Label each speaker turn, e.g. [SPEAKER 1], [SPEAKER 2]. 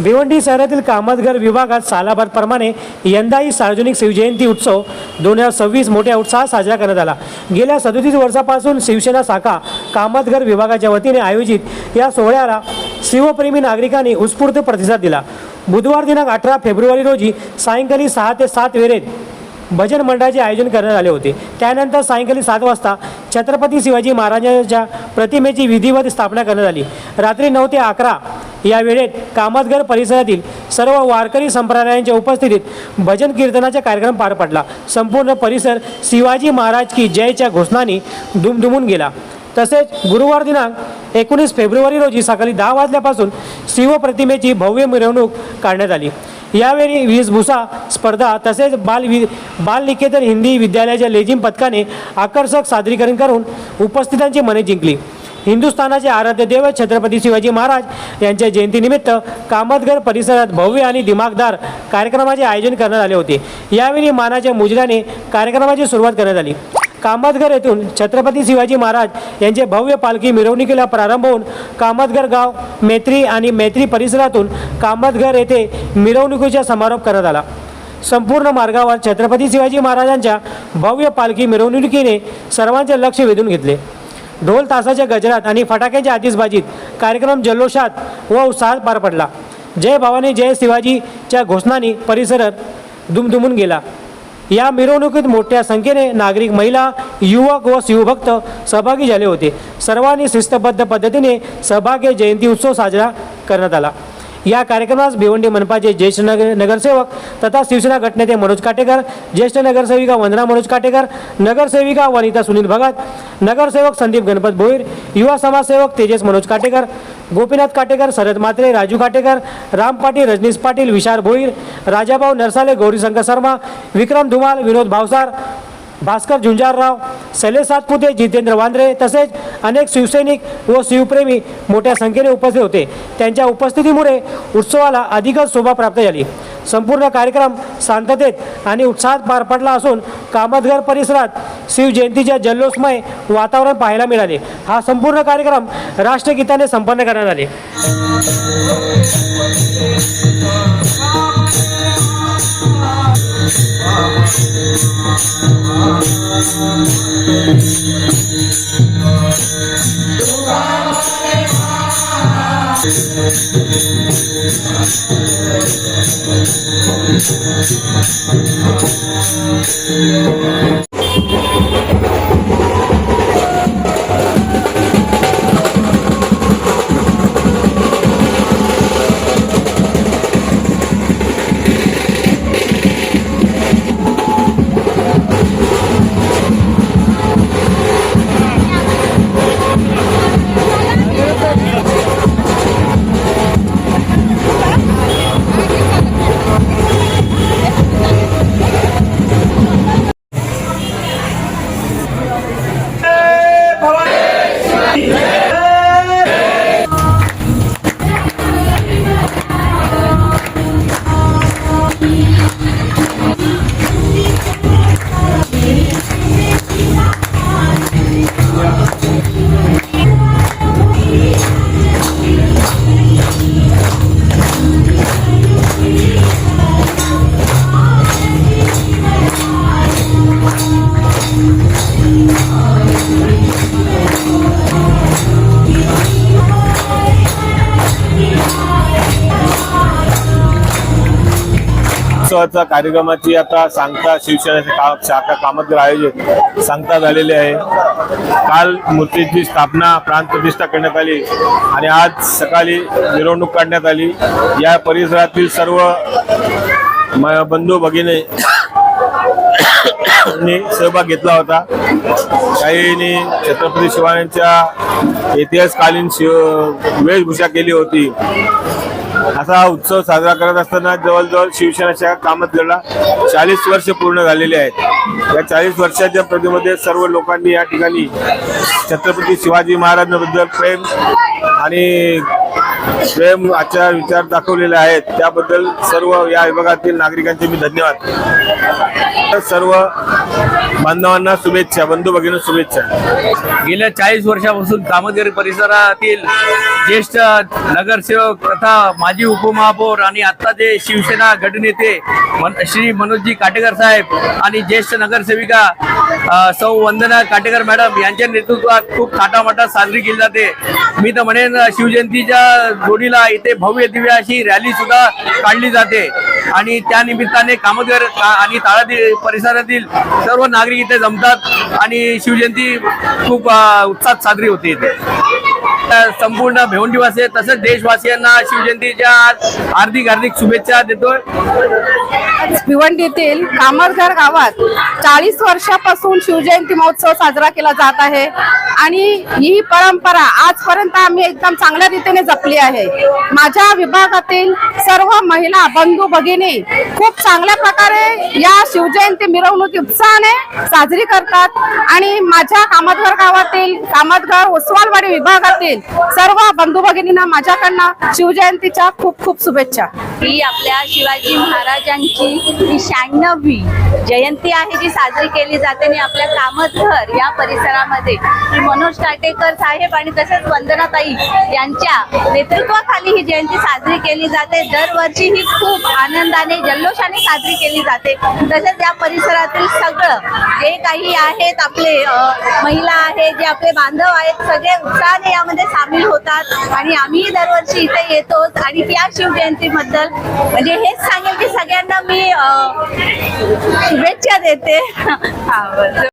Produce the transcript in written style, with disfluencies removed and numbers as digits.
[SPEAKER 1] भिवंडी शहरातील कामतघर विभागात सालाबादप्रमाणे यंदाही सार्वजनिक शिवजयंती उत्सव 2026 मोठ्या उत्साहात साजरा करण्यात आला। गेल्या 37 वर्षापासून शिवसेना शाखा कामतघर विभागाच्या वतीने आयोजित या सोहळ्याला शिवप्रेमी नागरिकांनी उत्स्फूर्त प्रतिसाद दिला। बुधवार दिनांक 18 फेब्रुवारी रोजी सायंकाळी 6 ते 7 वेळेत भजन मंडळाचे आयोजन करण्यात आले होते। त्यानंतर सायंकाळी 7 वाजता छत्रपती शिवाजी महाराजांच्या प्रतिमेची विधिवत स्थापना करण्यात आली। रात्री 9 ते 11 या वेळेत कामतघर परिसरातील सर्व वारकरी संप्रदायांच्या उपस्थितीत भजन कीर्तनाचा कार्यक्रम पार पडला। संपूर्ण परिसर शिवाजी महाराज की जयच्या घोषणांनी दुमदुमून गेला। तसेच गुरुवार दिनांक 19 फेब्रुवारी रोजी सकाळी 10 वाजल्यापासून शिवप्रतिमेची भव्य मिरवणूक काढण्यात आली। यावेळी वेशभूषा स्पर्धा तसेच बाल निकेतन हिंदी विद्यालयाच्या लेझिम पथकाने आकर्षक सादरीकरण करून उपस्थितांची मने जिंकली। हिंदुस्थानाचे आराध्य दैवत छत्रपती शिवाजी महाराज यांच्या जयंतीनिमित्त कामतघर परिसरात भव्य आणि दिमागदार कार्यक्रमाचे आयोजन करण्यात आले होते। यावेळी मानाच्या मुजऱ्याने कार्यक्रमाची सुरुवात करण्यात आली। कामतघर येथून छत्रपती शिवाजी महाराज यांचे भव्य पालखी मिरवणुकीला प्रारंभ होऊन कामतघर गाव मैत्री आणि मैत्री परिसरातून कामतघर येथे मिरवणुकीचा समारोप करण्यात आला। संपूर्ण मार्गावर छत्रपती शिवाजी महाराजांच्या भव्य पालखी मिरवणुकीने सर्वांचे लक्ष वेधून घेतले। ढोल तासाच्या गजरात आणि फटाक्यांच्या आतिषबाजीत कार्यक्रम जल्लोषात व उत्साहात पार पडला। जय भवानी जय शिवाजीच्या घोषणांनी परिसर दुमदुमून गेला। या मिरवणुकीत मोठ्या संख्येने नागरिक, महिला, युवक व शिवभक्त सहभागी झाले होते। सर्वांनी शिस्तबद्ध पद्धतीने सहभागी जयंती उत्सव साजरा करण्यात आला। या कार्यक्रमास भिवंडी मनपाचे ज्येष्ठ नगरसेवक तथा शिवसेना गटनेते मनोज काटेकर, ज्येष्ठ नगरसेविका वंदना मनोज काटेकर, नगरसेविका वनिता सुनील भगत, नगरसेवक संदीप गणपत भोईर, युवा समाजसेवक तेजस मनोज काटेकर, गोपीनाथ काटेकर, शरद मात्रे, राजू काटेकर, राम पाटील, रजनीश पाटील, विशाल भोईर, राजाभाऊ नरसाले, गौरीशंकर शर्मा, विक्रम धुमाल, विनोद भावसार, भास्कर झुंजारराव, शैलेश सातपुते, जितेंद्र वांद्रे तसेच अनेक शिवसैनिक व शिवप्रेमी मोठ्या संख्येने उपस्थित होते। त्यांच्या उपस्थितीमुळे उत्सवाला अधिकच शोभा प्राप्त झाली। संपूर्ण कार्यक्रम शांततेत आणि उत्साहात पार पडला असून कामतघर परिसरात शिवजयंतीच्या जल्लोषमय वातावरण पाहायला मिळाले। हा संपूर्ण कार्यक्रम राष्ट्रगीताने संपन्न करण्यात आले।
[SPEAKER 2] उत्सवाच्या कार्यक्रमाची आता सांगता शिवसेना शाखा कामतघर आयोजित सांगता झालेली आहे। काल मूर्तीची स्थापना प्राण प्रतिष्ठा करण्यात आली आणि आज सकाळी मिरवणूक काढण्यात आली। या परिसरातील सर्व बंधू भगिनी सहभाग घेतला होता। काहींनी छत्रपती शिवाजींच्या इतिहासकालीन वेशभूषा केली होती। असा उत्सव साजरा करत असताना जवळजवळ शिवसेना शाखा कामतघरला 40 वर्ष पूर्ण झालेली आहेत। या 40 वर्षाच्या प्रतिमध्ये सर्व लोकांनी या ठिकाणी छत्रपती शिवाजी महाराजांबद्दल प्रेम आणि प्रेम आचार विचार दाखवलेले आहेत त्याबद्दल सर्व या विभागातील नागरिकांचे मी धन्यवाद. सर्व बांधवांना शुभेच्छा, बंधू भगिनी शुभेच्छा.
[SPEAKER 3] गेल्या 40 वर्षापासून कामतघर परिसरातील ज्येष्ठ नगरसेवक तथा माजी उपमहापौर आणि आता जे शिवसेना गटनेते श्री मनोजजी काटेकर साहेब आणि ज्येष्ठ नगरसेविका सौ वंदना काटेकर मॅडम यांच्या नेतृत्वात खूप थाटामाटात साजरी केली जाते. मी तर म्हणेन शिवजयंतीच्या जोडीला इथे भव्य दिव्य अशी रॅली सुद्धा काढली जाते आणि त्या निमित्ताने कामतघर आणि ताळादी परिसरातील सर्व नागरिक इथे जमतात आणि शिवजयंती खूप उत्साहात साजरी होते इथे. संपूर्ण भिवंडीवासी तसंच देशवासियांना शिवजयंतीच्या हार्दिक शुभेच्छा देतोय.
[SPEAKER 4] भिवंडीतील कामतघर गावात 40 वर्षापासून शिवजयंती महोत्सव साजरा केला जात आहे आणि ही परंपरा आजपर्यंत आम्ही एकदम चांगल्या रीतीने जपली आहे. माझ्या विभागातील सर्व महिला बंधू भगिनी खूप चांगल्या प्रकारे या शिवजयंती मिरवणुकी उत्साहाने साजरी करतात आणि माझ्या कामतघर गावातील कामतघर ओसवालवाडी विभागातील सर्व बंधू भगिनींना माझ्याकडनं शिवजयंतीच्या खूप खूप शुभेच्छा.
[SPEAKER 5] ही आपल्या शिवाजी महाराजांची 96वी जयंती आहे जी साजरी केली जाते आणि आपल्या कामतघर या परिसरामध्ये मनोज काटेकर साहेब आणि तसेच वंदनाताई यांच्या नेतृत्वाखाली ही जयंती साजरी केली जाते. दरवर्षी ही खूप आनंदाने जल्लोषाने साजरी केली जाते. तसेच या परिसरातील सगळं जे काही आहेत आपले महिला आहेत जे आपले बांधव आहेत सगळे उत्साहाने यामध्ये सामील होतात आणि आम्ही दरवर्षी इथे येतोच आणि त्या शिवजयंतीबद्दल म्हणजे हेच सांगेल की सगळ्यांना मी शुभेच्छा देते.